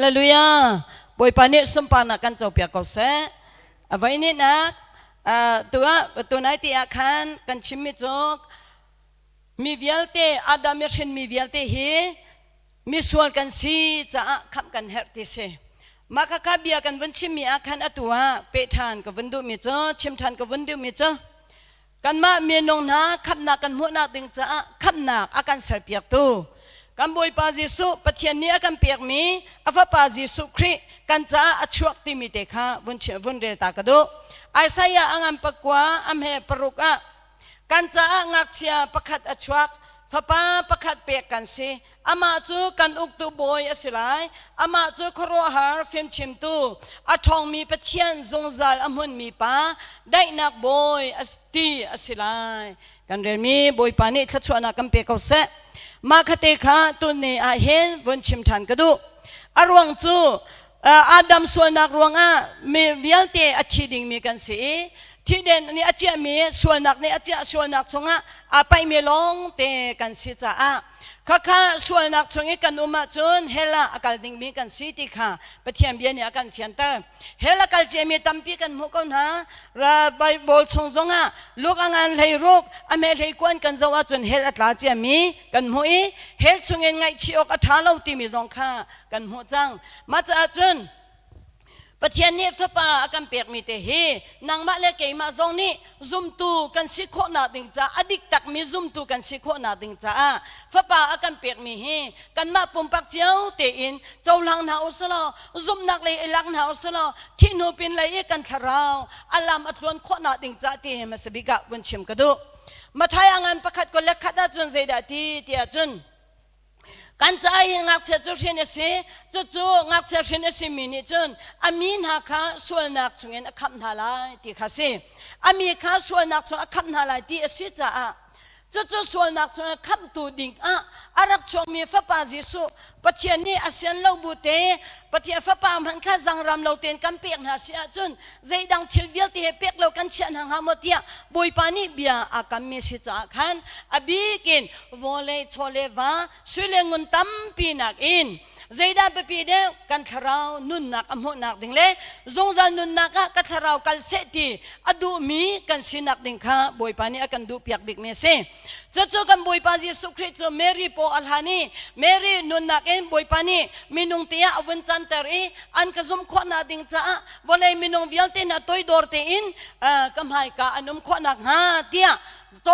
เลลูยาบอยปานิสมปานักกันเจ้าเปียกเสอไว้นี่นักตัวไหนที่อาคารกันชิมิจกมีเวลเตอาดามิชินมีเวลเตฮีมีส่วนกันซีจะขับกันเฮติเซมาคับเบียกันวันชิมมีอาคารอตัวเปทานกับวันดูมีเจ้าชิมทานกับวันดูมีเจ้ากันมาเมียนงนาขับนักกันหัวนักดึงจะขับนักอาการเสเปียกตัวกันบอยปาจิสุปะเทียนนี้กันเปียกมีอฟปาจิสุครีกันจะอชวกติมิเตค่ะวันเรตากระดูไอสายอังอันปะกว่าอัมเหปรุกะกันจะงักเชียประคัดอชวกฟ้าป้าประคัดเปียกกันสิอามาจูกันอุกตูบอยอสิไลอามาจูครัวหาฟิมชิมตูอาทองมีปะเทียนทรงซาลอมุนมีป้าได้นักบอยอสตีอสิไลกันเรียนมีบอยปานิทัชวนากันเปียกเอาเสมาคติค่ะตุนีอาเห็นวันชิมทันกระดูอารวงจูอาดัมส่วนนักรวงมีเวียลเตอชิดิงมีกันสิที่เด่นนี่อาเจียมีส่วนนักนี่อาเจียส่วนนักชงไปมีลงเตกันสิจ้าข้าส่วนนักชงกันอุมาจนเฮล่าอาการดิ่งมีกันสิติค่ะปะเทียมเบียนี่อาการเฟียนเตอร์เฮล่าการเจมีตั้มปีกันมุกนะระใบบอลชงลูกงานเลยรูกอเมริกวนกันจะว่าจนเฮล่าตลาเจมีกันมุยเฮลชงไงชีอกอัฐาเราตีมีจงค่ะกันหัวจังมาจากจนปะเทียนนี้ฟ้าป้าอาการเปียกมีเตหีนางมาเลเกยมาจงนี้ซุ่มตูกันสิโคนาดิงจ้าอดีตตักมีซุ่มตูกันสิโคนาดิงจ้าฟ้าป้าอาการเปียกมีฮีกันมาปุ่มปักเจียวเตอินเจ้าหลังหนาวสลอซุ่มนักเลยหลังหนาวสลอที่นูเป็นเลยกันทาราวอัลลามอัตวนโคนาดิงจ้าที่มาสบิกะวันชิมกระดูมาทายงานประคัดก็เล็กขัดจนเสียดที่ที่จนกันใจงักเชจุชินเสจู่งักเชชินเสมินิจนอามีนหักส่วนนักชงเงินขับนาลายที่ข้าศึอามีข้าส่วนนักชงขับนาลายที่สิจ้าจู่ส่วนนักชงขับตูดิ่งอารักชงมีฟ้าป่าจิสุปะเทียนนี้อาเซียนเราบุเตปะเทียนฟ้าป่ามันข้าจังรำเราเตียนกันเปียกหาเสียจนใจดังทิลเวียลที่เปียกเรากันเชียนหางหามดเตียบุยปานีเบียอาการมีสิจ้าขันอบีกินวอลเลย์ชอเลวาสุเลงุนตั้มปีนักอินใจดาเปปีเดกันทราวนุนนักอมุนักดิ่งเล่จงจานุนนักกันทราวกัลเซตีอดูมีกันสินักดิ่งข้าบุยปานีอากันดูเปียกบิกเมเซจู่กันบุยปาจิสุคริสต์เมรีโปอัลฮานีเมรีนุนนักเอ็นบุยปานีมินุงเตียอวันจันทรีอันกซุมขวนาดิ่งจ้าวันเลยมินุงวิลเตนตัวดอร์เตอินกำไฮกาอนุมขวนักฮาเตียโต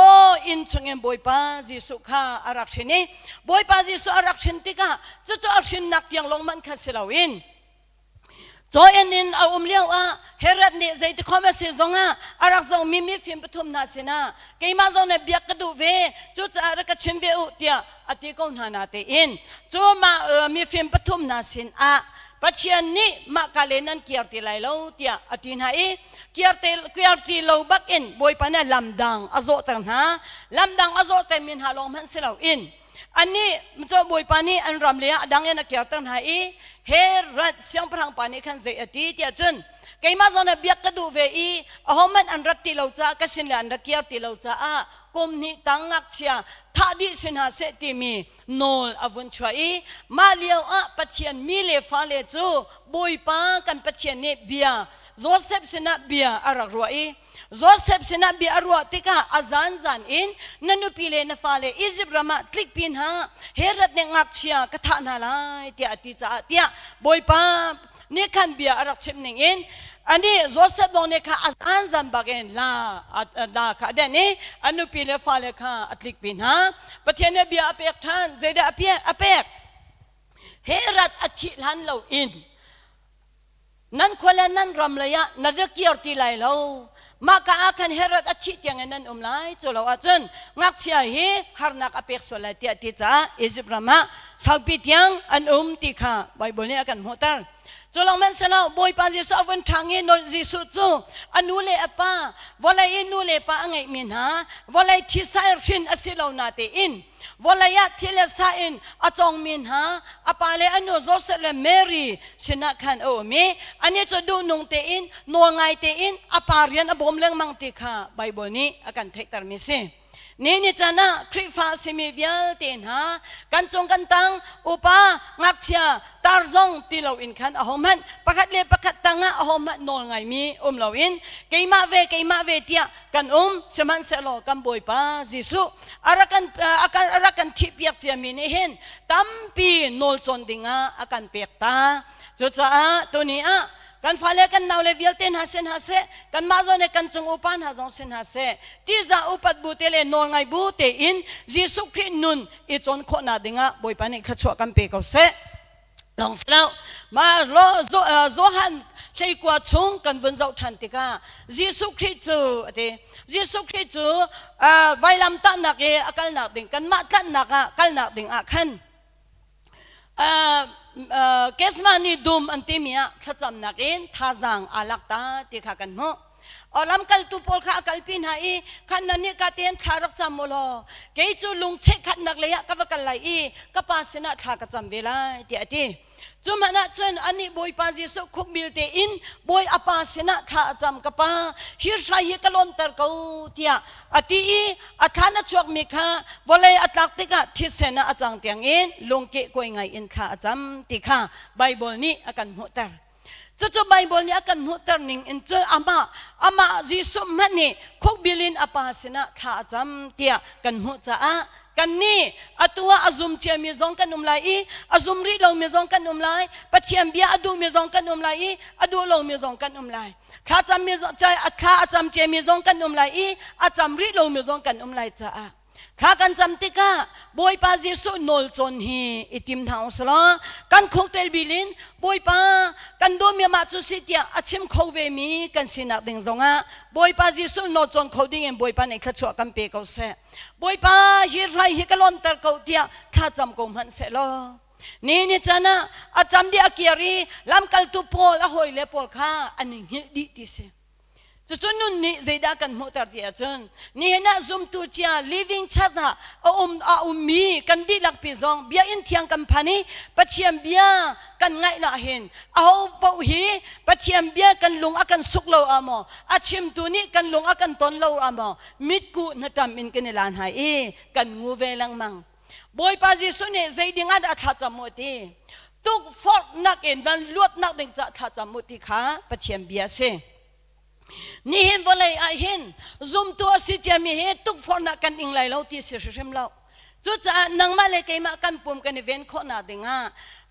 อินชงเงินบอยปาจิสุข้าอารักชินีบอยปาจิสุอารักชินติกาจู่อารักชินนักยังลงมันข้าเสลาวินจอยนินเอาเลี้ยวเฮรัดนี่ใจที่เขาไม่เสียจงอารักจงมีฟิล์มปฐมนาสินะเกี่ยมาจงเนี่ยเบียกกระดูเวจู่จะอารักชิมเวอุเตียอติกงนานาเตอินจู่มามีฟิล์มปฐมนาสินปัจจัยนี้มาคาเลนันเกียรติไลโลเตียอตินาอีเกียรติโลบักอินบอยปานะลำดังอโซตังฮะลำดังอโซเตมินฮาลงมันเสลาอินอันนี้มันจะบอยปานีอันรำเลียดังเงินเกียรตินาอีเฮรัดเสียงพลังปานีขันเสียตีเตียจนเกี่ยมาจนเบียกกระดูเวอีอาหอมันอันรัตติโลจ้ากสินเลอันรักเกียรติโลจ้ากุมนี้ตั้งงักเชียท่าดิสินหาเสติมีโนลอวุนช่วยมาเลียวปัจเจียนมีเลฟ้าเลจูบอยปากันปัจเจียนเนเบียโจเซฟสินะเบียอารักรวยโจเซฟสินะเบียอารัวติกาอาจารย์จันอินนันนุพิเลนฟ้าเลอิจิปรามาคลิกปินฮะเฮรัดเนงักเชียกระทานาลายเตียติจ้าเตียบอยปาเนี่ยขันเบียอารักชิมหนึ่งอินอันนี้โจเซฟบอกเนี่ยค่ะอาจารย์จันบักเอนลาค่ะเดนนี่อันนุพิเลฟ้าเลค่ะคลิกปินฮะปะเทียนเนี่ยเบียอเปกท่านเจดาอเปกเฮรัดอธิลันเราอินนั่นคนละนั่นรำเลยะนั่นเรื่องเกี่ยวตีไรเรามาก้าคันเฮรัดอธิอย่างนั้นไลจุลวัจนงักเสียฮีฮาร์นักอเปกโซลาติติจ้าอิจิปรามาสาวปิดยังอันติค่ะไบเบิลเนี่ยกันหัวตาจุลมันเสนาบอยปาจิสอวันทางเงินจิสุจูอนุเลอป้าวลัยนุเลป้าไงมินฮะวลัยทิสายชินอสิลาวนาเตอินวลัยทิเลสาอินอจงมินฮะอปาเลอนุโจเซเลเมรีสินักขันโอเมอันนี้จะดูนงเตอินนวงไงเตอินอปาเรียนอบอมเลงมังติค่ะไบเบิลนี้อาการเทคตาร์มิเซ นี่จะนะคริฟ้าสิมีวิลเตนฮะกันจงกันตังอุปางักเชียตาร์จงตีเราอินขันอหมันประคัดเล่ประคัดตังะอหมันนอลไงมีเราอินเกยมาเวเตียกันสมันเสลอกันบอยป้าจิสุอารักันทิพยักเจียมีนี่เห็นตั้มปีนอลจนดิงะอากันเปียกตาจุดจ้าตัวนี้กันฟ้าเล่กันนาวเลวิลเตนหาเซนหาเซกันมาจนกันจงอุปานหาจงเซนหาเซที่จะอุปัดบูเตเลนอนไงบูเตอินยิสุคริสต์นุนอีจนคนนาดิงะบอยปานิขชัวกันเปกเอาเซลองสแล้วมาโลโซฮันใช้กว่าชงกันวันเจ้าทันติกายิสุคริสต์ยิสุคริสต์ไวลำตันนักอาการนักดิงกันมาตันนักกันนักดิงขันเคสมานี่ดุมอันที่มีขจำนักเองท่าจังอาลักตาที่ข้ากันมั้งอลำกัลตุปอลข้ากัลปินหายขันนันนี่กัดเองท่ารักจำมุลเกยจูลุงเช็คขันนักเลยกับกัลไลกับภาษณะท่ากจำเวลาที่จุมันนะจนอันนี้บอยปาจิสุคุกบิลเตอินบอยอภาษณะท่าจำกับป้าฮิร์ชายฮิกลอนตร์กูที่อติอัฐานะจวกมิค่ะวลัยอัตลักติกะทิเสนาอาจารย์เตียงอินลุงเกะกวยไงอินท่าจำติค่ะไบเบิลนี้อากันมุตร์จู่ๆไบเบิลนี้อากันมุตร์นิ่งอินจู่อามาจิสุมันนี่คุกบิลินอภาษณะท่าจำที่กันมุตร์กันนี่อัตัวอาซุมเชียมีซองกันไลอาซุมรีเรามีซองกันไลปัจเจียมเบียอดูมีซองกันไลอดูเรามีซองกันไลข้าจำมีใจข้าจำเชียมีซองกันไลอาจำรีเรามีซองกันไลจ้าข้ากันจำติกาบอยปาจิสุนอลจนฮีอิติมทาวสละกันคุกเตลบิลินบอยปากันดูมีมาจุสิเตียอาชิมเขาเวมีกันสินักดิ่งซงบอยปาจิสุนอลจนเขาดิ่งบอยปาในขชัวกันเปกเอาเสบอยปาฮิไรฮิกลอนตร์เขาเตียข้าจำกูมันเสลอนี่จ้านะอาจำดีอากิรีลำกัลตุโพลอะหอยเลโพลข้าอันนี้ดีที่เสจะจนนุ่นนี่ใจดักันมุตรที่อาจารย์นี่เห็นนะซุมตูเชีย living ชาซามีกันดีลักพิซองเบียอินเทียงกัมพานีปัจเจียมเบียกันไงล่ะเห็นเอาปะฮีปัจเจียมเบียกันลุงอากันสุกเลวอามออาชิมตัวนี้กันลุงอากันตนเลวอามอมิดกูนัดทำอินกันในลานหายกันงูเวลังมังบอยปาจิสุนี่ใจดิ่งอาดัดทัดจมุติตุกฟอกนักเอ็นดันลวดนักดิ่งจะทัดจมุติค่ะปัจเจียมเบียเซนี่เห็นว่าเลยไอเห็นซุมตัวสิจะมีเหตุทุกฟอนักกันอิงไลเราที่เสียเสียมเราจุดจะนังมาเลยกี่มากันปุ่มกันเว้นคนน่ะดิ่ง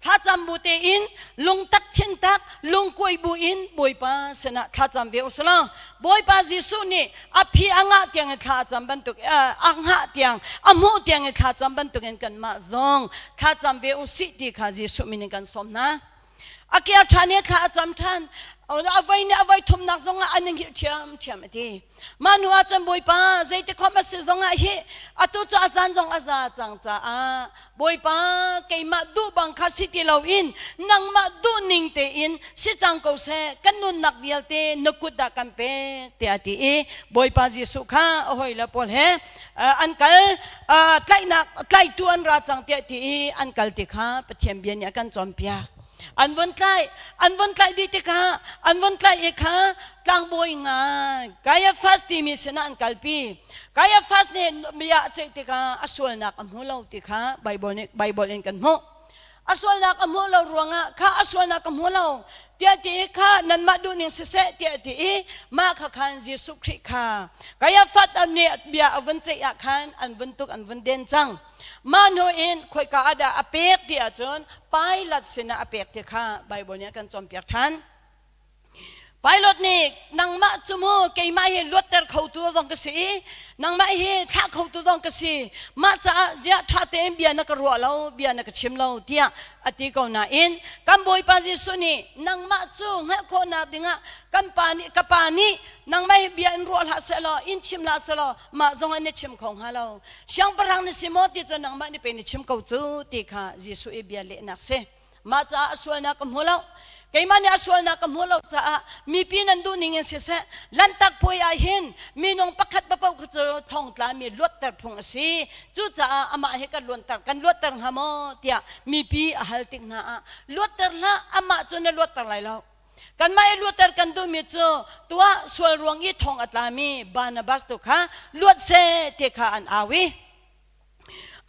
ถ้าจำบุตรอินลุงตักทิ้งตักลุงกุยบุอินบุยป้าสนะถ้าจำเวอสละบุยป้าจิสุนี่อภิอังะเตียงถ้าจำบันตุกอังะเตียงอโมเตียงถ้าจำบันตุกกันมาซองถ้าจำเวอสิที่ข้าจิสุมินิกันสมนะอาเกียร์ท่านเนี่ยถ้าจำท่านเอาไว้เนี่ยเอาไว้ทุ่มนักซงอันนึงเชื่อมดีมันหัวจำบุยป้าใจที่เขามาซื้อซงอ่ะเฮอตุจ้าจันจงอาซาจังจ้าบุยป้าเกี่ยมาดูบังคับสิที่เราอินนังมาดูนิ่งเตอินสิจังเขาเสกันนุนนักเดียลเตนกุดดักกันเปเตอตีบุยป้าจิสุข้าโอ้ยละพอลเฮอันกัลใกล้นักใกล้ตัวอันราจังเตอตีอันกัลติข้าปะเทียมเบียนเนี่ยกันจอมเปียอันวันใกล้ดีติค่ะอันวันใกล้เอกค่ะตั้งบอยงากายฟาสติมิสนันกัลปีกายฟาสเนี่ยมีอาเจติค่ะอสวลนักอันหัวเราติค่ะไบเบิลเองกันมั้งอสวลนักอันหัวเรารวงค่ะอสวลนักอันหัวเราเดียติค่ะนั่นมาดูนิ่งเสเดียติมาขคันยิสุคริค่ะกายฟาสอันเนี่ยเบียอวันเจียคันอันวันตุกอันวันเดนจังมาโนอินคอยกาada apek dia jon pilot sina apek dia kha bible nya kan chom piak than pilot ni nang ma chumu ke ma hi lotter khau tu dong ka si nang ma hi tha khau tu dong ka si ma cha ja tha te bia na ka ro lo bia na ka chim lo tia ati ko na in kam boy pa ji suni nang ma chu nga ko na dinga kam pani ka pani nang mai bia in ro ha se lo in chim la se lo ma zong an chim khong ha lo siang parang ni simot ti chu nang ma ni pe ni chim ko chu ti kha jisu e bia le na se ma cha aswa na kam holo kay man aswal na kamulo sa mi pinandu ningen sisa lantak po ahin minong pakat bapaw ko thong tla mi lutter phung si chu cha ama he ka luntar kan lutter hamo tia mi pi ahal ting na lutter la ama chu na lutter lai lo กันไม่ลวดแต่กันดูมิจูตัวส่วนรวงยี่ทองอัตลามีบานาบัสตุค่ะลวดเซเทค่ะอันอาวิ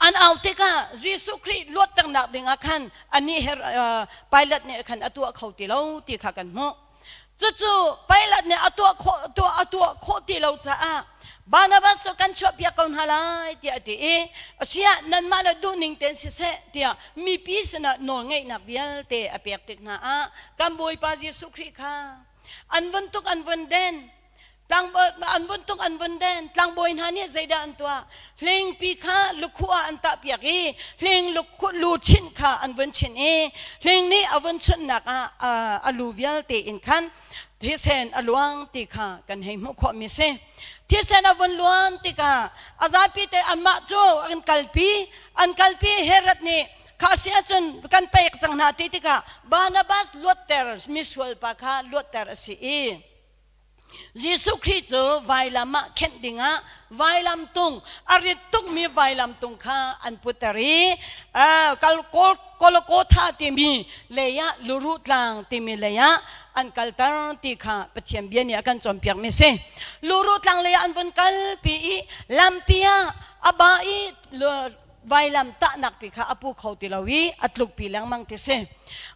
อันเอาเทค่ะยิสุคริลวดตั้งหนักดิ่งขันอันนี้ไปลัดเนี่ยขันอตัวเขาตีเราตีค่ะกันมั้งจู่ๆไปลัดเนี่ยอตัวโคตีเราจ้าบานาบัสกันชอบยาคนฮาลายที่อดีเสียนั่นมาแล้วดูนิ่งเต็นสิเสที่มีปีศนะนอนไงนักเวียลเตอเปียกติกนากันบุยปายิสุคริค่ะอันวันตุกอันวันเดนตั้งอันวันตุกอันวันเดนตั้งบุยนานี่ใจด่านตัวเลี้ยงปีค่ะลุกขัวอันตะเปียกเลี้ยงลุกขัวลูชินค่ะอันวันชินเลี้ยงนี่อันวันชินนักอลูเวียลเตอินขันที่เซนอลวงติค่ะกันให้มุขมิเซที่เซนอวันลวนติค่ะอาซาปีเตอันมาจูอันกัลปีเฮรัตนี่ข้าเสียจนกันไปจังนาติค่ะบานาบัสลวดเตอร์มิสวลปากค่ะลวดเตอร์สิยิสุคริสต์ไวลามาเข็นดิงะไวลามตุงอาริตุกมีไวลามตุงค่ะอันพุทธรีกัลโลโกธาติมีเลยะลูรุตลังติมีเลยะอันกัลตาร์ติค่ะปะเทียมเบียนี่อากันจอมเปียกมิเซลูรุตลังเลยะอันวันกัลปีลำเปียอบาอีไวลำตะนักปีค่ะอปูเขาติลาวีอัตลุกปีแรงมังติเซ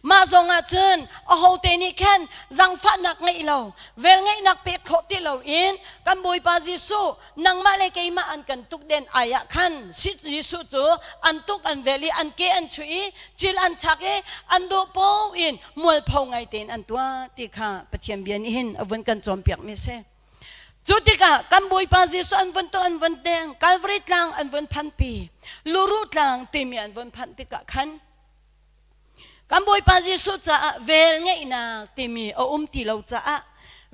มาทรงอาจารย์เอาเขาเตนิแคนจังฟัดนักไงเราเวลไงนักเป็ดเขาติลาอินกันบุยปาจิสุนังมาเลกัยมาอันกันตุกเด่นอายะขันสิจิสุจูอันตุกอันเวลีอันเกอันชุยจิลอันชักอันดูปูอินมัวพงไงเตนอันตัวติค่ะปะเทียมเบียนอินอวันกันจอมเปียกมิเซจุดที่กะกันบุยปาจิสุอันวันตัวอันวันแดงกัลวริตลังอันวันพันปีลูรุตลังติมีอันวันพันติกะขันกันบุยปาจิสุจ้าเวลไงนะติมีติเลาจ้า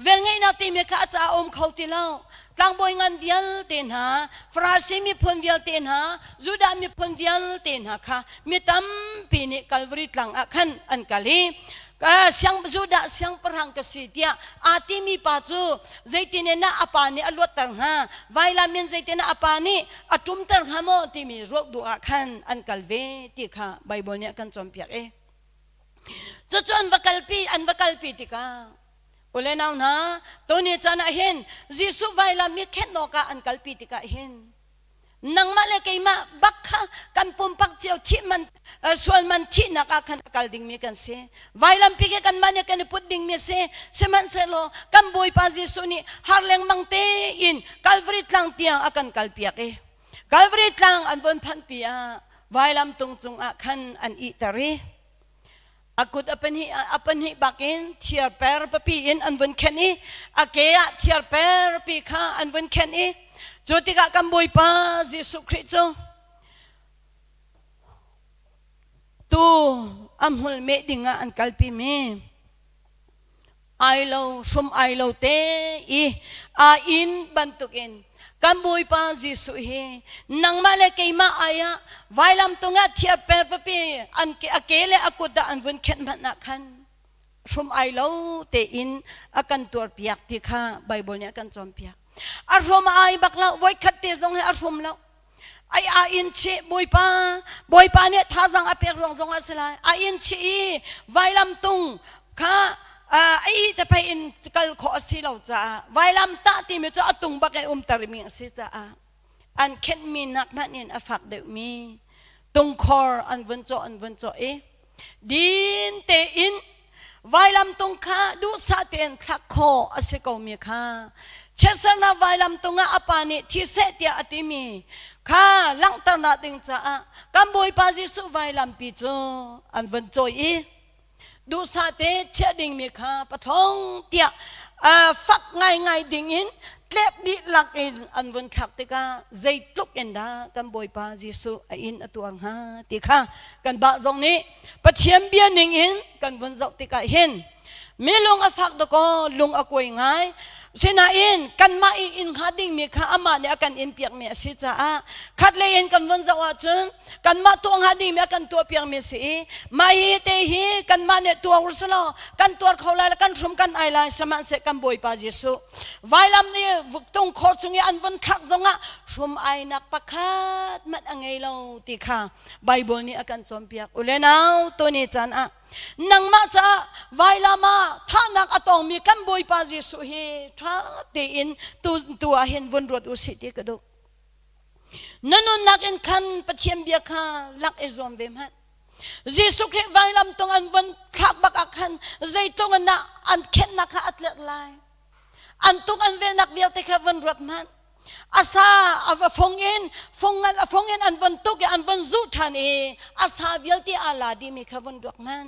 เวลไงนะติมีข้าจ้าเขาติเลาตั้งบุยงานเวียลเต็นหาฟราซิมีพนเวียลเต็นหาจูดามีพนเวียลเต็นหาค่ะมีตั้มปีนี้กัลวริตลังขันอันกะลีsiang juda siang perang kesidia ati mi paju zaitinena apani alwat tarha vailamin zaitina apani atum tarha mo timi rok du akhan an kalve ti kha bible ne kan chompiak chuchon vakalpi tika ule naw na toni chana hin jisu vailami khenoka an kalpi tika hin nang male kay ma bakha kan pumpak chiao thi man sual man thi na ka kan kalding mi kan se vailam pike kan mane kan pudding mi se seman selo kan boy pa jisu ni harleng mangte in kalvrit lang tiang akan kalpiak kalvrit lang an bon phan pia vailam tungchung akan an itari akut apan hi bakin thiar per papiin an bon kheni akea thiar per pi kha an bon kheni Jotika kamboy pa Yesu Kristo tu amhul me dinga an kalpi me ailaw te a in bantukin kamboy pa Yesu he nang male kay maaya vailam tunga thiar per papi an akele akuda an bun khen manakan ailaw te in akan tur piak tikha Bible ni akan chom piak arom ay bakla voy khatte zong he arom law ay ain chi boy pa ne thazang apek rong zong asala ain chi vailam tung kha ai ta pai in kal kho asilaw cha vailam ta ti me cha atung bakay tarmi si cha an khen mi nak manin afak de mi tung khor an vun cho din te in vailam tung kha du sa ten thak kho asiko mi kha Chesana vailam tunga apani thisetia atimi kha langtar na ting cha kamboy pa Jesu vailam pi cho an van choi du sa te cheding mi kha pathong tia fak ngai ding in tlep di lakin an van thak te ka zaitluk enda kamboy pa Jesu in atuang ha ti kha kan ba zong ni pathiam bian ning in kan van zau ti ka hin milung afak do ko lung akoy ngai sinain kan mai in hading mi kha ama ne akan in piak mi si cha a khat le in kan von zawa chun kan ma tuang hading mi akan tu piak mi si mai te hi kan ma ne tu ursalo kan tuar khawla kan thum kan ai lai saman se kan boi pa jesu vailam ni vuktung kho chungi an von thak zonga thum ai nak pakhat mat angai lo ti kha bible ni akan chom piak ulenau to ni chan a nang ma cha vai lama thanak atong mi kan boi pa jesu hi tha te in tu a hen von rot u si ti ka do nanun nak in khan pathiam bia kha lak e zom ve man jesu kre vai lam tong an von thak bak akhan zaitong na an khen na kha atlet lai an tuk an ve nak vial te kha von rot man asa ava fongin an von tuk an von zu than e asa vial ti ala di mi kha von dok man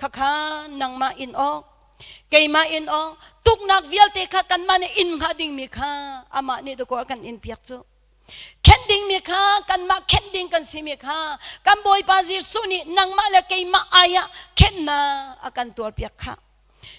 kha nang ma in ok kay ma in ok tuk nak vial te kha kan man in hading mi kha ama ni do ko kan in piak chu kending mi kha kan ma kending kan si mi kha kan boy pa jesu ni nang ma la kay ma aya ken na akan tor piak kha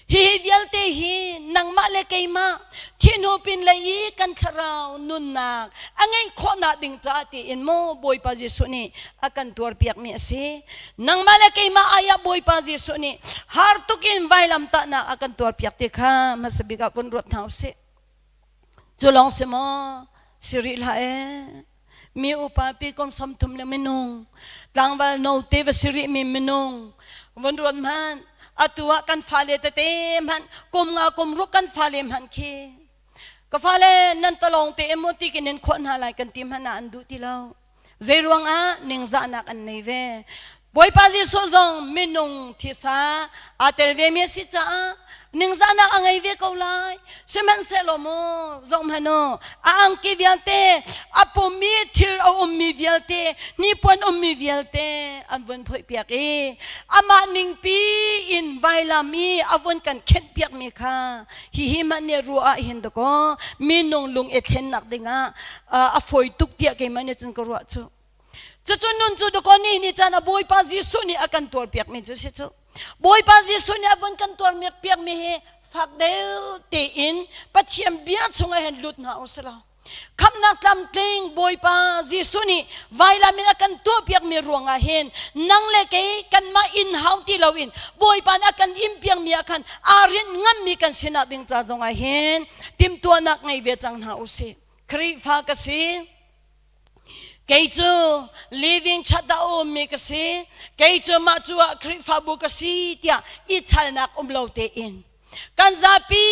hi vial te hi nang ma le kay ma thino pin lai kan kharau nun nak angai khona ding cha ti in mo boy pa jesu ni akan tor piak mi ase nang ma le kay ma aya boy pa jesu ni har tukin vailam ta na akan tor piak te kha masabi ka pun rot nau se chulong se mo siri la e mi upa pi kom som thum le menung tangwal no te va siri mi menung von rot man atua kan fale te man kum nga kum ru kan fale man ki ka fale nan talong te emoti kinin khon halai kan tim hana andu ti lo zeruang a ning za nak an nei ve boy pa ji so zong minung thisa atel ve mi si cha ning za nak angai ve ko lai seman selomo zong hano ang ki vialte apo mi thil o mi vialte ni pon mi vialte an von phoi piak e ama ning pi in vailami avon kan khen piak mi kha hi man ne ruwa hin do ko minung lung ethen nak dinga a foi tuk tia ke man chen ko ro chu chu nun chu do ko ni chana boy pa jesu ni akan tor piak mi chu se chu boy pa jesu ni avon kan tor mi piak mi he phak deu te in pathiam bia chunga hen lut na usala kham na tlam tling boy pa jesu ni vaila mi akan to piak mi ruanga hen nang le ke kan ma in how ti lowin boy pa na kan impiang mi akan arin ngam mi kan sina ding cha zonga hen tim to nak ngai ve chang na usi khri pha ka si kay chu living chada o mi ka si kay chu ma chu khri pha bu ka si tia I chal nak lo te in kan zapi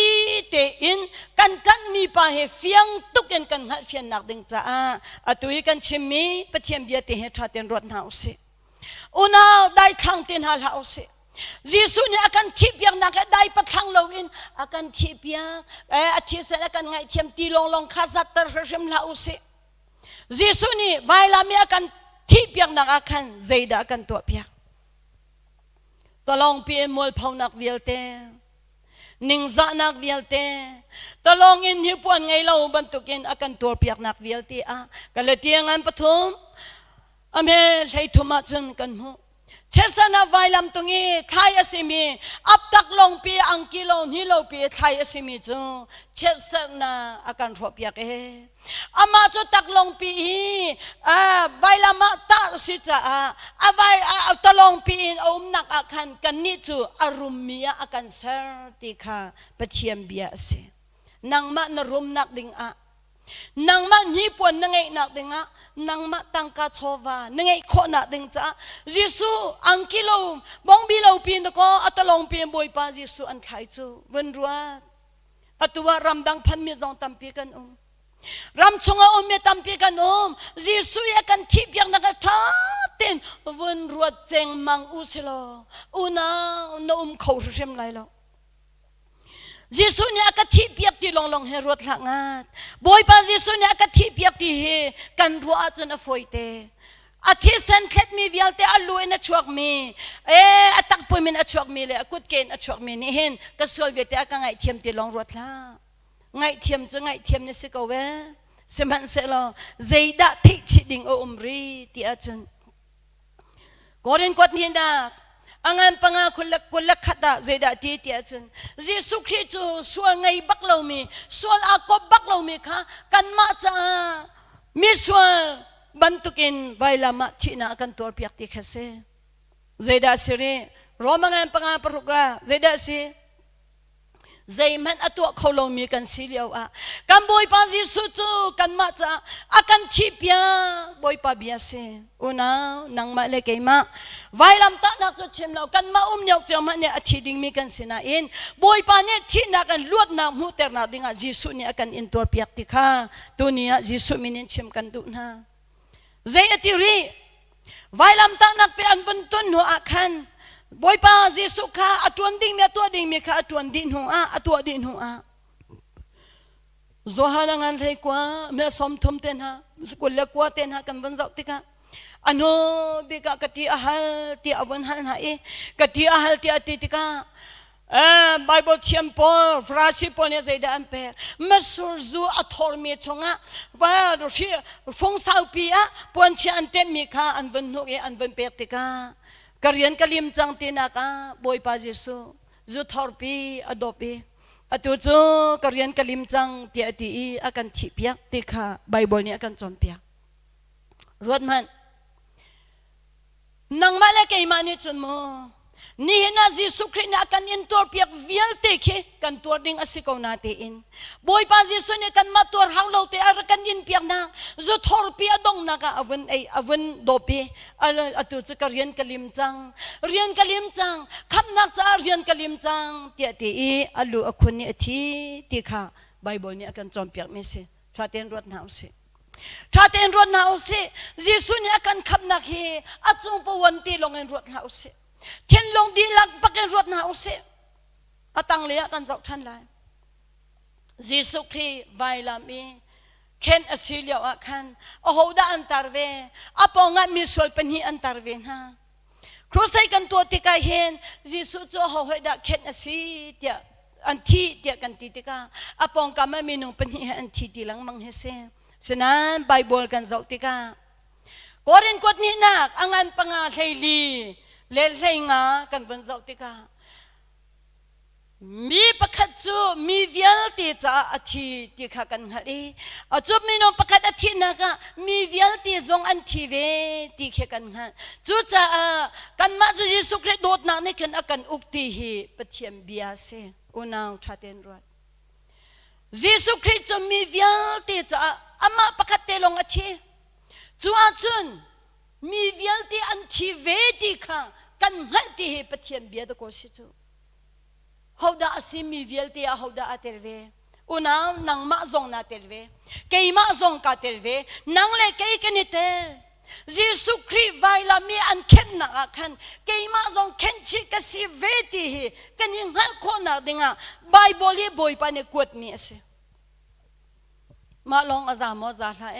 te in kan tan mi pa he fiang tuken kan ha fian nak ding cha atui kan chimmi pathiam bia te he thaten rot na usi una dai thang tin hal ha usi jesu ni akan thip yang nak dai pathang lowin akan thip ya athi se akan ngai thiam ti long long khazat tar hrem la usi jesu ni vaila mi akan thip yang nak akan zeida akan to pia tolong pi mol phau nak vielte ning za nak vielte talong in hi puan ngai lo bantukin akan tor piak nak vielte kalatiangan pathum ame hlei thuma chun kan mu chesana vailam tungi thai asimi aptak long pi angkilo ni lo pi thai asimi chu chesana akan ro piak e ama chu tak long pi vailama ta si cha avai talong pi in nak akan kan ni chu arumia akan ser ti kha pathiam bia se nangma na rum nak ding nangma ni pon nangai nak dinga nangma tangka chova nangai kho na ding cha jesu angkilo bong bilo pin ko atalong pin boy pa jesu an thai chu wenrua atua ramdang phan mi zong tampi kan ram chunga me tampi kan jesu ya kan thip yang na tha ten wenrua cheng mang uselo una no khau shem lai lo jesu ni akathi piak ti long long he rot langat boy pa jesu ni akathi piak ti he kan ruwa chuna foite athi san khet mi vialte alu ena chuak mi atak poi min achuak mi le akut ken achuak mi ni hen ka solvete aka ngai thiam ti long rot la ngai thiam chu ngai thiam ni se ko we seman se lo zeida thi chi ding o umri ti achun korin kot ni da angan panga kulak khata zeda ti ti achun Jesu Christ sual ngai baklo mi sual akop baklo mi kha kan ma cha mi sual bantukin vailama thina kan tor piak ti khase zeda sire romangan panga paruka zeda si Zaiman atu kholo mi kan siliaw a kan boy pa Jesu chu kan ma cha akan thipya boy pa biase una nang ma le keima vailam ta na chu chimlo kan ma nyok chama ne athiding mi kan sina in boy pa ne thina kan luat na mu ter na dinga Jesu ni akan intor piak ti kha dunia Jesu minin chim kan du na zai atiri vailam ta nak pe anvun tun ho akhan boy pa Jesu kha atuan ding me kha atuan din ho a atua din ho a zohalangan thei kwa me som thom ten ha skul le kwa ten ha kan van zau tika ano bika kati ahal ti awan hal ha e kati ahal ti ati tika Bible Temple frasi pone zaida amper masur zu athor me chonga ba ro shi phong sau pia pon chi ante mi kha anvan no e anvan pe tika Karian kalim chang tinaka boy pa Jesu zu thorpi adopi atu chu karian kalim chang ti ati akan thipiak tikha Bible ni akan chonpia rodman nangmala ke imani chunmo ni na Jesu Christ akan intor piak vial tekhe kan tor ding asikaw natin boy pa Jesu ni kan mator hawlaw te arakan in piak na zo thor pi adong naka avun dopi atu chu karian kalimchang rian kalimchang khamnak cha rian kalimchang ti ati alu akhun ni athi tikha Bible ni akan chompiak mese thaten rot na use thaten rot na use Jesu ni akan khamnak hi achung po wanti longen rot na use thiên long đi lạc bắc cái ruột nào sẽ tăng lẽ kan dạo than lại Giêsu Christ vài làm mi khen asilia wa khan oh da antar ve apo nga mi sol penhi antar ve ha krosai kan to ti kai hen Giêsu cho ho he da khen asi tia anthi tia kan ti tika apong ka ma mi nung penhi anthi ti lang mang he se senan Bible kan dạo tika korin kot ni nak angan panga theli lel nga kan van zau tika mi pakhat chu mi vial ti cha athi ti kha kan hali achup mi no pakhat athi na ka mi vial ti zong an thi ve ti khe kan ha chu cha kan ma chu Jesu Christ dot na ne kan akan ukti hi pathiam bia se unaw thaten rot Jesu Christ chu mi vial ti cha ama pakhat te long athi chu achun mi vial ti an thi ve ti kha kan ngal ti he pathian bia da ko si chu hoda asimi vielti a hoda aterve una nang ma zong na terve kei ma zong ka terve nang le kei keniter Jesu Christ vai la mi an ken na khan kei ma zong ken chi ka si veti hi kan ngal ko na dinga Bible hi boy pa ne quote mi ase ma long azamo za la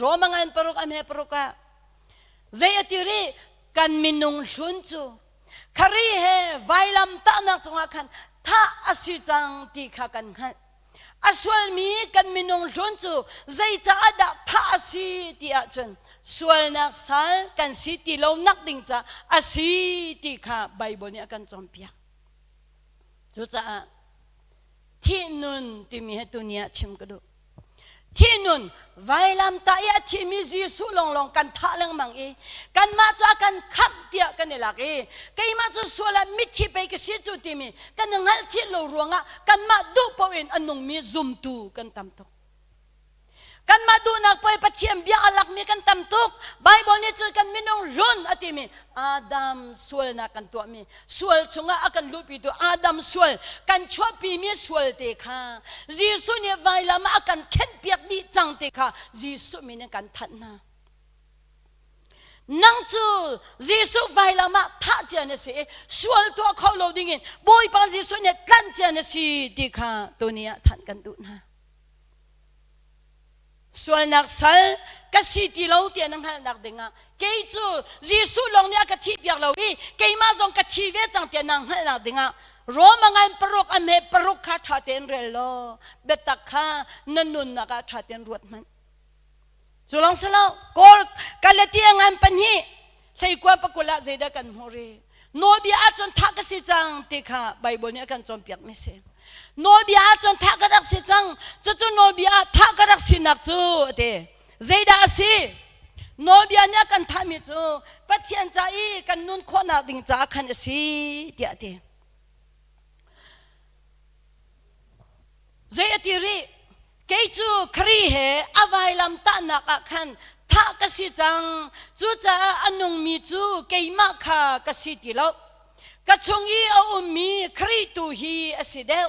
romangan paruk am he paruka zayatiri kan minung hunchu khari he vailam ta na chunga khan tha asijang ti kha kan khan aswal mi kan minung hunchu zai cha ada tha asi ti a chen swal nak sal kan si ti lo nak ding cha asi ti kha Bible ni akan chompia chu cha thinun ti mi he tunia chim kadu thinun vailam ta ya thi mi Jesu long long kan tha lang mang e kan ma cha kan khap tia kan la ke kai ma chu sola mi thi pe ke si chu ti mi kan ngal chi lo ruanga kan ma du po in anung mi zum tu kan tam tok kan ma du nak poi pathiam bia alak mi kan tam tok Bible ni chu kan minong ron ati mi Adam sual na kan to mi sual chunga akan lupi tu Adam sual kan chopi mi sual te kha Jesu ni vailam akan khen piak di chang te kha Jesu mi ne kan that na nang chu Jesu vailam tha chen se sual to kholo dingin boy pa Jesu ne kan chen si ti kha dunia than kan du na sual nak sal kasi ti lo ti nang hal nak denga kei chu Jesu long nia ka thi piak lo wi kei ma zong ka thi ve chang ti nang hal nak denga romangan peruk ame peruk kha thaten relo betakha nanun na ka thaten ruat man sulong salo kor kalati angan panhi thei kwa pakula zeda kan hore โนบิอาจนทักสิจังติค่ะไบเบิลเนี่ยกันจอมเปียกไม่เสียโนบิอาจนทักรักสิจังจะโนบิอาทักรักสินักจูเตเจดาสิโนบิอาเนี่ยกันทำมิจูปัจเจียนใจกันนุนคนนักดิ่งจากขันสิเดียเตเจติริเกจูครีเหอวัยลำตานักขันทักสิจังจูจ้าอนุมีจูเกยมาคากสิติโลกะชงอีเอามีครีตูฮีอสิเดว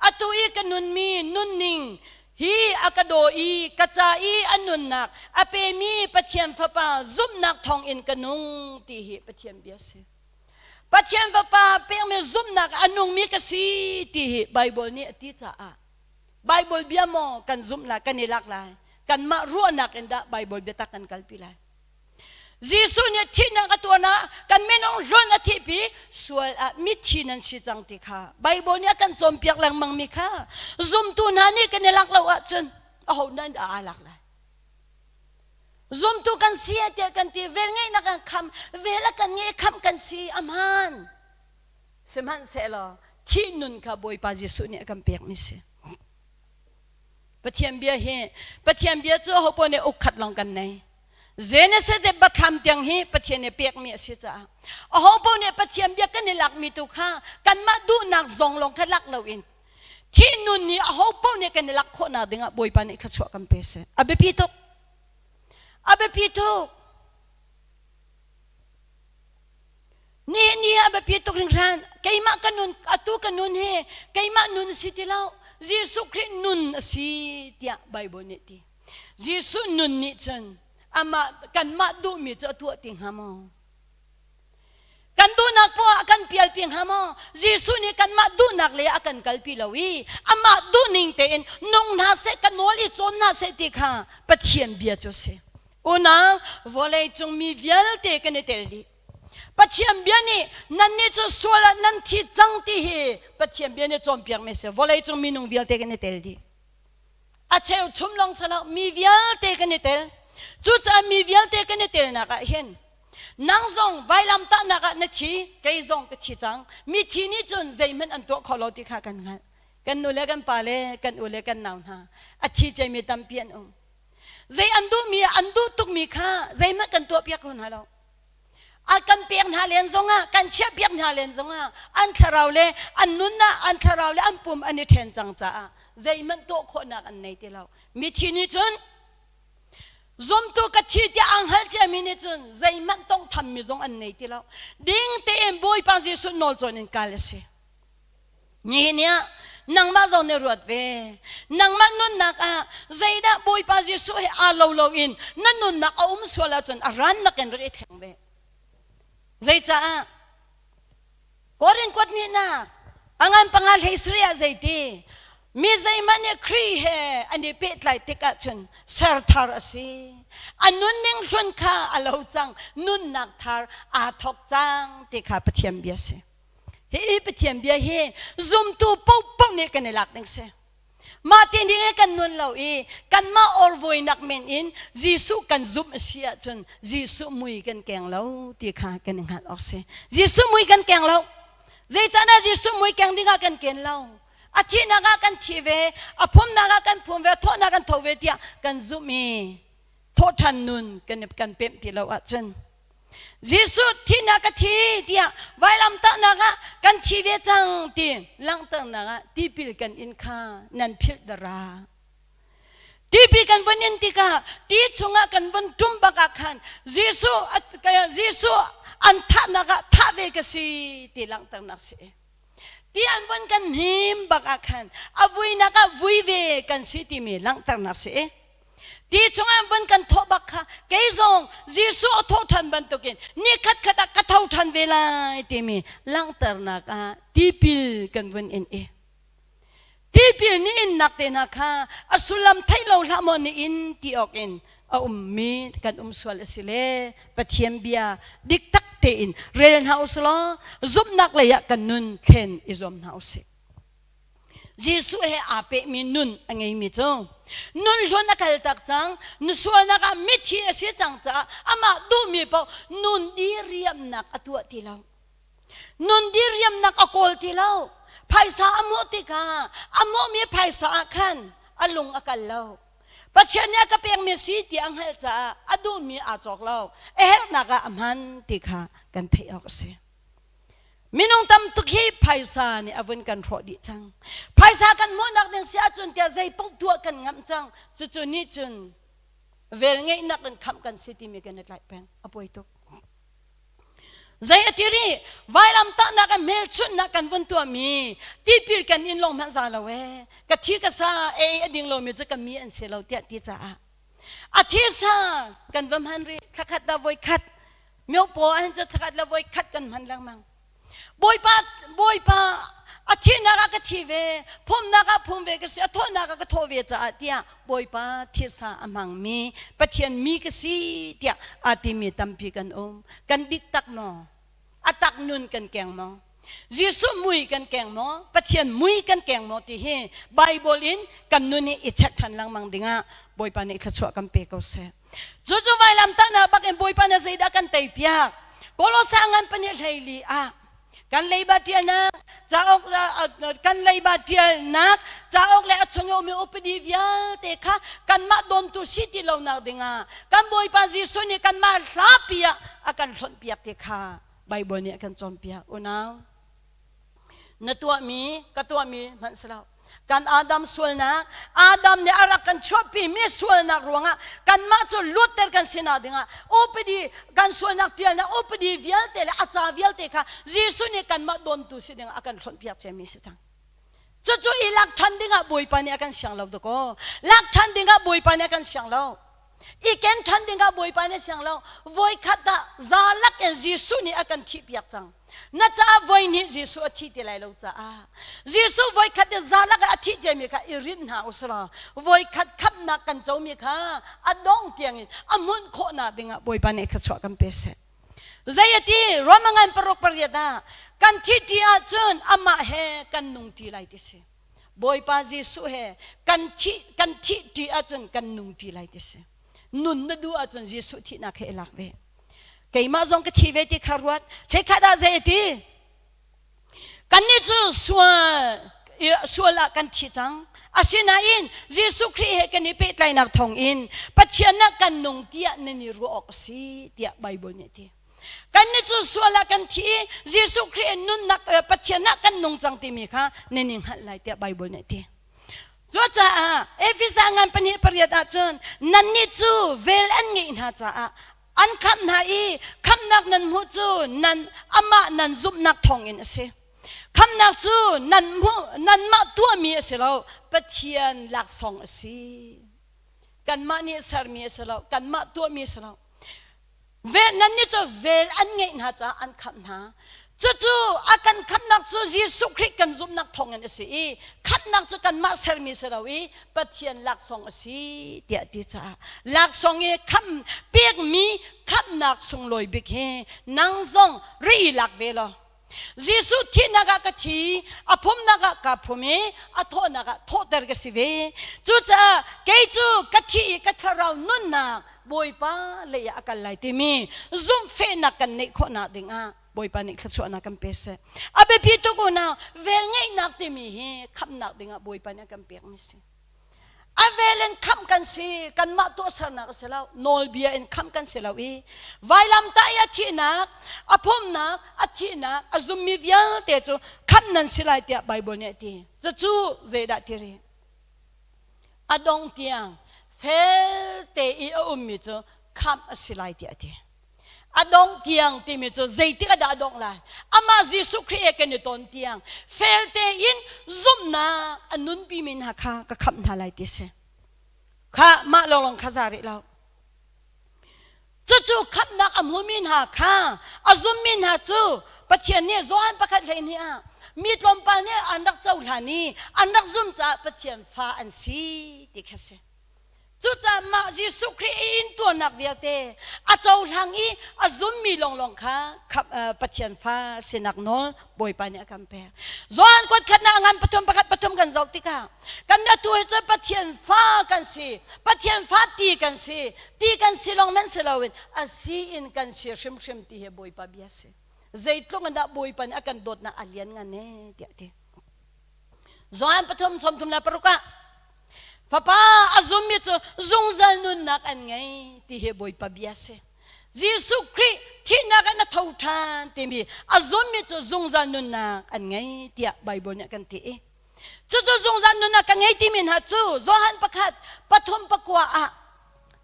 อตุอีกันนุนมีนุนนิงฮีอากาโดอีกะจาอีอนุนนักอเปมีปะเทียนฟะปาซุมนักทองอินกะนุงตีฮีปะเทียนเบียเสปะเทียนฟะปาเปเมซุมนักอนุงมีกะสีตีฮีไบเบิลนี่ติจ้าไบเบิลเบียโมกันซุมนักกันนิลักลายกันมารัวนักอินดาไบเบิลเบตักกันกัลปิลายจีสุเนี่ยที่นักตัวนะกันไม่น้องร้อนที่ปีส่วนมิที่นั่นสิจังติค่ะไบเบิลเนี่ยกันจมเปียกแรงมังมีค่ะซุมตัวนั้นนี่กันลักเราจนโอ้นั่นลักเลยซุมตัวกันเสียเดียกันตีเวรไงนักกันคำเวลากันไงคำกันสีอามันสมันเสลที่นุ่นค่ะบอยปาจีสุเนี่ยกันเปียกมิเสปะเทียมเบียเฮปะเทียมเบียจู่เขาปนเนี่ยอุกขัดลองกันไหนเจเนสเดบัตรำเตียงฮีปะเทียนเนี่ยเปียกมีสิจ้าโอ้โหพวกเนี่ยปะเทียนเบียกันเนี่ยหลักมีตุค่ากันมาดูนักซองลงขลักเราอินที่นู่นนี่โอ้โหพวกเนี่ยกันเนี่ยหลักคนน่ะดึงอ่ะบอยปานี่ขชัวกันเปเสอาเบปีตุกนี่อาเบปีตุกเรื่องนั้นใครมากันนู่นอตุกันนู่นเฮใครมานู่นสิที่เราเยซูคริสต์นู่นสิที่ไบเบิลเนี่ยที่เยซูนู่นนี่จันอามากันมาดูมีเจ้าตัวติงหามอกันดูนักพอกันเปียลปิงหามอเยซูนี่กันมาดูนักเลยอากันกัลปิลาวีอามาดูนิ่งเตนนงนาเสกันโนลิจนนาเสติค่ะปะเทียนเบียจเสอุณาวอลเลยจงมีเวลเตกันเตลดีปะเทียนเบียนี่นั่นนี่จะสวละนั่นที่จังที่เฮปะเทียนเบียนี่จอมเปียกไม่เสวอลเลยจงมีนงเวลเตกันเตลดีอาเชลชุมลงสละมีเวลเตกันเตลจู่จะมีวิลเตกันเตลนักเห็นนางซงไวลำตานักนัชีเกยซงกชีจังมีที่นี่จนใจมันอันตัวขอเราติขากันกันนูเลกันปาเลกันอุเลกันนาวนาอาทิใจมีตั้มเปียนใจอันดูมีอันดูตุกมีข้าใจมันกันตัวเปียกคนหาเราอากันเปียกหาเลนซงอ่ะกันเชี่ยเปียกหาเลนซงอ่ะอันคาราเลอันนุนนะอันคาราเลอันปุ่มอันนี้เทนจังจ้าใจมันตัวคนนักอันไหนที่เรามีที่นี่จนซอมตัวกัดชีที่อังฮัลเจมินิจุนใจมันต้องทำมิจงอันนี้ที่เราดิ้งเตมบุยปังจิสุนนอลจนินกาลเสนี่เนี่ยนังมาจงเนรวดเวนังมันนุนนักใจน่ะบุยปังจิสุให้อาโลโลอินนั่นนุนนักเอาสวลาจนอารันนักกันเรียกแทงเวใจจ้าโกรินกวดนี่นะอังอันปังฮัลเฮสเรียใจตีมีใจมันเนี่ยครีเฮอันนี้เป็ดไหลติกะจนเซอร์ทาร์สีอันนู้นนิ่งชนข้าอาลาวจังนุ่นนักทาร์อาทอกจังติกะปะเทียมเบียเสเฮ้ปะเทียมเบียเฮซุ่มตูปุ๊บเนี่ยกันในหลักนึงเสมาที่นี่กันนุ่นเรากันมาออร์วยนักเมนอินจีสุกันซุ่มเสียจนจีสุมุยกันแกงเราติกะกันหัดออกเสจีสุมุยกันแกงเราใจจ้านะจีสุมุยแกงติกะกันแกงเราอาทิตย์นักกันทีเวอภุมนักกันภุมเวทอนักกันทเวเดียกันซุมีทอทันนุนกันเป็นที่เราอาจารย์ยิสุที่นักทีเดียไว้ลำตักนักกันทีเวจังตีลังตักนักที่พิลกันอินข้านันพิลดาราที่พิลกันวันอินติกาที่ชงกันวันจุ่มบักขันยิสุอันทักนักทักเวกสีที่ลังตักนักเสที่อันวันกันหิมบักขันอวุยนักวุยเวกันสิที่มีลังตักนักเสที่ชงอันวันกันทบักค่ะเกยซงยิสุทอทันบันตุกินนี่ขัดกระเท่าทันเวลาที่มีลังตักนักที่พิลกันวันอินที่พิลนี่อินนักเตนักค่ะอสุลัมไทยเราละมนี่อินที่ออกอินมีกันสวลสิเลปะเทียมเบียดิกตักเตอินเรนเฮาส์ล้อซุบนักเลยกันนุนเคนอิซอมเฮาส์ยิสุเฮอาเปมีนุนอังไงมิจงนุนชวนนักตักจังนุสวนนักมิทีเสียจังจ้าอามาดูมีปอนุนดีเรียมนักอตัวที่เรา นุนดิเรียมนักอโกลที่เล่าภายสาอโมติกาอโมมีภายสาขันอลุงอกันเล่าปัจเจเนียก็เพียงมีสีที่อังเฮลจ้าอดูมีอาจอกเล่าเฮลนักอมันติกากันเทียกเสียมินงตำตุกีภายสานี่อวันกันรอดีจังภายสากันมนักเดินเสียจนเดียใจปกตัวกันงำจังจุนี่จนเวลไงนักเดินคำกันสิที่มีกันในหลายแปลงอภัยตุกใจที่รีไว้ลำต้นนักเมลชุนนักกันวันตัวมีที่พิลกันอินลงมันซาลาเวกะที่กษาดิ่งลงมีจะกันมีอันเสียเราเตียที่จ้าอาทิตย์ซากันวันฮันรีขัดดาวไว้ขัดเมียวปออันจะขัดดาวไว้ขัดกันมันลังมังบอยป้าอาทิตย์นักก็ทีเวผมนักผมเวกเสียทอนักก็ทอเวจ้าเตียบอยป้าที่ซาอมังมีปะเทียนมีก็สิเตียอาทิมีตั้มพีกันกันดิกตักนออาตักนุนกันแกงมอยิสุมุยกันแกงมอปะเทียนมุยกันแกงมอที่เฮไบเบิลอินกันนุนี่อิจฉาทันลังมังดิงะบอยป้านี่ขจวกันเปกเอาเสจู่ๆไว้ลำตานาบักเอ็มบอยป้าเนี่ยใจดักกันเตยเปียกโกโลสังกันปนิเลยลีอากันเลยบาดเจ็บนักจะออกกันเลยบาดเจ็บนักจะออกเลยชงยมีอุปนิวิลเตค่ะกันมาโดนตุสิที่เราหนักดิ่งะกันบอยป้าจิสุนี่กันมาราเปียกันหลอนเปียกเตค่ะไบเบิลเนี่ยกันจอมเปียกอุณาวนัตัวมีกัตัวมีมันสลาวกันอาดัมส่วนนักอาดัมเนี่ยอารักกันชอบปีมีส่วนนักรวงะกันมาจนลุดเตอร์กันสินาดิ่งะโอปดีกันส่วนนักเทียนนะโอปดีวิลเตลอาจารย์วิลเตค่ะยิสุนี่กันมาโดนตุสิดิ่งะกันหลอนเปียกเจมิสิจังจู่ๆอีลักทันดิ่งะบุยปานี่กันเสียงเราดูก็ลักทันดิ่งะบุยปานี่กันเสียงเราอีกแค่ทันดิ่งะบุยปานี่เสียงเราวยขัดซาลักเอ็นยิสุนี่กันทิพยักจังนัดจ้าวยนี่ยิสุอาทิตย์ไรเราจ้ายิสุวยขัดซาลักอาทิตย์เจมีค่ะอิรินหาอุสระวยขัดขับนักกันเจ้ามีค่ะอดองเตียงอินอมุนโคนาดิ่งะบุยปานี่ขจวกันเปเสใจที่รวมงานปรกปริยดากันที่ที่อาจารย์อามาเฮกันนุ่งที่ไรที่เสบุยปายิสุเฮกันที่ที่อาจารย์กันนุ่งที่ไรที่เสนุนนดูอาจารย์ยิสุที่นักเฮลักเวกายมาจงกทีเวทีคารวัดเทคาดาเจตีกันนี่จูส่วนละกันที่จังอาศินาอินยิสุคริสต์กันนี่เป็นไลนักทองอินปัจเจนักกันนุ่งเตียนี่นี่รู้ออกสิเตียไบเบิลเนี่ยตีกันนี่จูส่วนละกันที่ยิสุคริสต์นุ่นนักปัจเจนักกันนุ่งจังตีมีค่ะนี่นี่หันไลเตียไบเบิลเนี่ยตีจ้าจ้าเอฟิสังกันปนิปริยดาจนนั่นนี่จูเวลอันงี้นะจ้าอันคำนาอีคำนักนั้นหูจูนั้นอามานั้นซุบนักทองอินเสคำนักจูนั้นมาตัวมีเสเราปะเทียนหลักสองสิกันมาเนี่ยสารมีเสเรากันมาตัวมีเสเราเวนั้นนี่จะเวลอันงี้นะจ้าอันคำนาจู่ๆอาการคำนักจู่ยิสุคริสต์กันซุบนักทองอินเสคำนักจู่กันมาสารมีเสเราอีปะเทียนหลักสองสิเดียดีจ้าหลักสองเอคำเปียกมีคำนักส่งลอยบิกเฮนังซงรีหลักเวลายิสุที่นักกะทีอภุมนักกะภุมอโทนักโทเตอร์กสิเวจู่จ้าเกจู่กะทีกะทเรานุนนักบอยป้าเลยอากันไลติมีซุ่มเฟนักกันในคนนักดิ่งอ่ะบอยป้านี่ขจวนักกันเปเสอาเบพิตุกุนาเวลไงนักติมีเฮคำนักดิ่งอ่ะบอยป้านี่กันเปียกมิสิอาเวลนคำกันสิกันมาตัวสารนักเสลาโนลเบียนคำกันเสลาวีไวลำตายที่นักอภุมนักอที่นักอซุมมีวิลเตจูคำนั้นสิไลเตียไบเบิลเนี่ยที่จะจู่เจดัติรีอดองเตียงเฟลเตอีอุมมิจูคำสิไลเตียที่อดองเตียงที่มีจูเจติกระดาดองไลอามาจิสุคริสต์กันอยู่ตอนเตียงเฟลเตอินซุมนาอนุนปีมินหักก็คำทลายติเสข้ามาลองขจาริเราจู่ๆคำนักอมุมินหักอซุมมินหักจู่ปัจเจเนจวนประคัดเลยเนี่ยมีลมปานเนี่ยอันดักเจ้าหลานีอันดักซุมจะปัจเจนฟ้าอันสีติแค่เสจู่จะมายิสุคริสต์ตัวนักเดียวเตอาเจ้าทางอีอาซุมมีลงค่ะขับปัจเจียนฟ้าเสนักนอลบอยปานเนี่ยกัมเปจวนกดขณะงานปฐมประคัดปฐมกันเจ้าติกากันเดตัวจะปัจเจียนฟ้ากันสิปัจเจียนฟ้าตีกันสิลงมันเสลาวินอาศีอินกันสิชิมตีเหบอยปาเบียสิ zaitlong anda boy pan akan dot na alien nga ne ti zoan pathom som thum na paruka papa azum mi chu zungzal nun nak an ngai ti he boy pabiase Jesu Christ thina kana thothan ti mi azum mi chu zungzal nun nak an ngai ti Bible nya kan ti chu zungzal nun nak kan ngai ti min ha chu zohan pakhat pathom pakwa a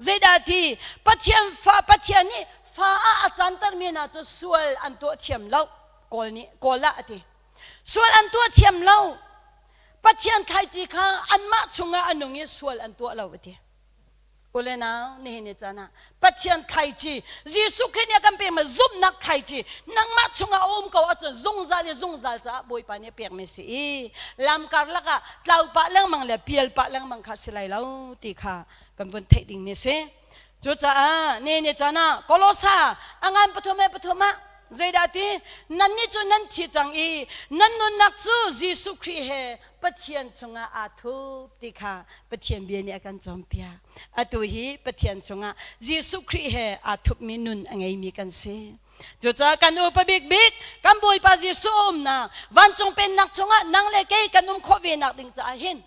zaidati pathian fa pathian ni fa a chantar mi na chu sual an to thiam lau kol ni kola ati sual an to thiam lau pathian thai chi kha anma chunga anungi sual an to lawati ole na ni ni chana pathian thai chi Jesu Christ ya kan pe ma zum nak thai chi nang ma chunga ko acha zungzal cha boi pa ne pek me si lam kar la ka tlau pa lang mang le piel pa lang mang kha silai lau ti kha kan von thai ding ni se chu cha ni chana kolosa angan pathoma zaidati nan ni chu nan thi chang nan nun nak chu Jesu Christ he pathian chunga athu tikha pathian bi ni akan chompia atu hi pathian chunga Jesu Christ he athu minun angai mi kan se jo cha kan upa big kan boy pa Jesu na wan chung pen nak chunga nang le ke kan khowe nak ding cha hin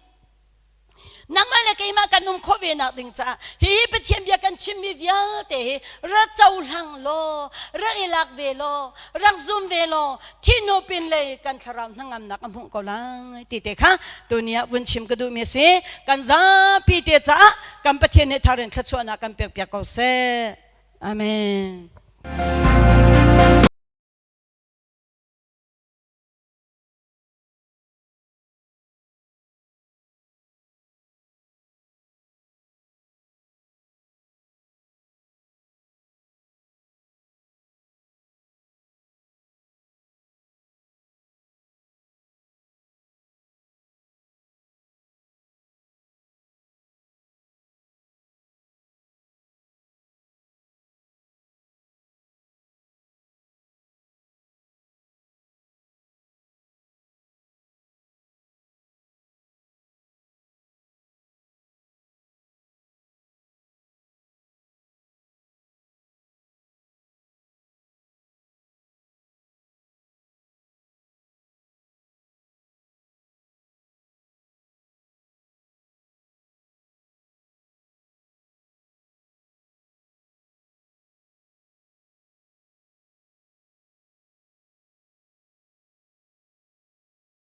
nang male ke ma kanum khove na ding cha hi pathiam bia kan chimmi vial te ra chau hlang lo ra ilak ve lo ra zum ve lo thino pin le kan tharam nangam nak amhu ko lang ti te kha dunia bun chim ka du me se kan za pi te cha kan pathian ne tharen thachwa na kan pek pek ko se amen